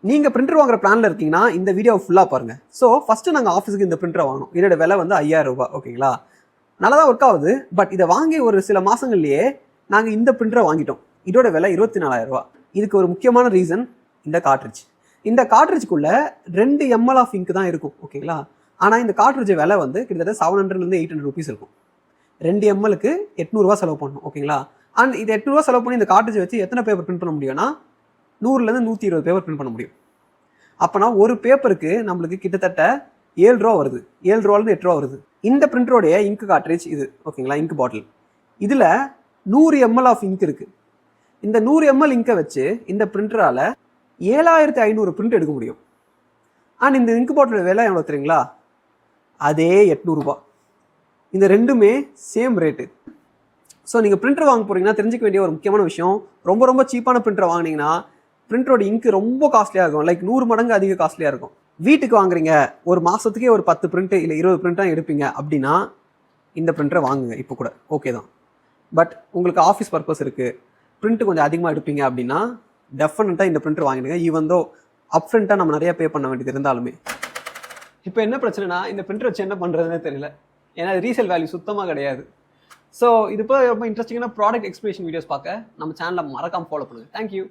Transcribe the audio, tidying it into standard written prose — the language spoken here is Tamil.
நீங்கள் பிரிண்டர் வாங்குற பிளானில் இருக்கீங்கன்னா இந்த வீடியோ ஃபுல்லாக பாருங்கள். ஸோ ஃபஸ்ட்டு நாங்கள் ஆஃபீஸுக்கு இந்த பிரிண்டரை வாங்கணும். இதோட விலை வந்து 5000 ரூபாய். ஓகேங்களா, நல்லா தான் ஒர்க் ஆகுது. பட் இதை வாங்கி ஒரு சில மாதங்கள்லேயே நாங்கள் இந்த பிரிண்டரை வாங்கிட்டோம். இதோட விலை 24000 ரூபா. இதுக்கு ஒரு முக்கியமான ரீசன் இந்த கார்ட்ரிட்ஜ். இந்த கார்ட்ரிட்ஜுக்குள்ளே 2 ml ஆஃப் இங்க் தான் இருக்கும். ஓகேங்களா, ஆனால் இந்த கார்ட்ரிட்ஜ் விலை வந்து கிட்டத்தட்ட 700 800 ருபீஸ் இருக்கும். 2 mlக்கு 800 ரூபா செலவு பண்ணணும். ஓகேங்களா, அண்ட் இது 800 ரூபா செலவு பண்ணி இந்த கார்ட்ரிட்ஜ் வச்சு எத்தனை பேப்பர் பிரிண்ட் பண்ண முடியும்னா 100 120 பேப்பர் பிரிண்ட் பண்ண முடியும். அப்போனா ஒரு பேப்பருக்கு நம்மளுக்கு கிட்டத்தட்ட 7 ரூபா வருது. 7 ரூபாலேருந்து 8 ரூபா வருது. இந்த பிரிண்டரோடைய இங்க் கார்ட்ரிட்ஜ் இது. ஓகேங்களா, இங்க் பாட்டில். இதில் 100 ml ஆஃப் இங்க் இருக்குது. இந்த 100 ml இங்கை வச்சு இந்த பிரிண்டரால் 7500 பிரிண்ட் எடுக்க முடியும். அண்ட் இந்த இங்க் பாட்டிலோட விலை எவ்வளோ தெரியுங்களா? அதே 800 ரூபா. இந்த ரெண்டுமே சேம் ரேட்டு. ஸோ நீங்கள் பிரிண்டர் வாங்க போகிறீங்கன்னா தெரிஞ்சிக்க வேண்டிய ஒரு முக்கியமான விஷயம், ரொம்ப சீப்பான பிரிண்டரை வாங்கினீங்கன்னா பிரிண்டரோட இங்கு ரொம்ப காஸ்ட்லியாக இருக்கும். லைக் 100 மடங்கு அதிக காஸ்ட்லியாக இருக்கும். வீட்டுக்கு வாங்குறீங்க, ஒரு மாதத்துக்கே ஒரு 10 பிரிண்ட்டு இல்லை 20 பிரிண்ட் தான் எடுப்பீங்க அப்படின்னா இந்த பிரிண்டரை வாங்குங்க இப்போ கூட, ஓகே தான். பட் உங்களுக்கு ஆஃபீஸ் பர்பஸ் இருக்குது, பிரிண்ட்டு கொஞ்சம் அதிகமாக எடுப்பீங்க அப்படின்னா டெஃபினட்டாக இந்த பிரிண்டர் வாங்கிடுங்க. ஈவன் தோ அப்ஃப்ரண்ட்டாக நம்ம நிறையா பே பண்ண வேண்டியது இருந்தாலுமே. இப்போ என்ன பிரச்சனைனா இந்த பிரிண்டர் வச்சு என்ன பண்ணுறதுனே தெரியல. ஏன்னா அது ரீசேல் வேல்யூ சுத்தமாக கிடையாது. ஸோ இது போய் ரொம்ப இன்ட்ரெஸ்டிங்கான ப்ராடக்ட் எக்ஸ்பிளேஷன் வீடியோஸ் பார்க்க நம்ம சேனலை மறக்காமல் ஃபாலோ பண்ணுங்கள். தேங்க்யூ.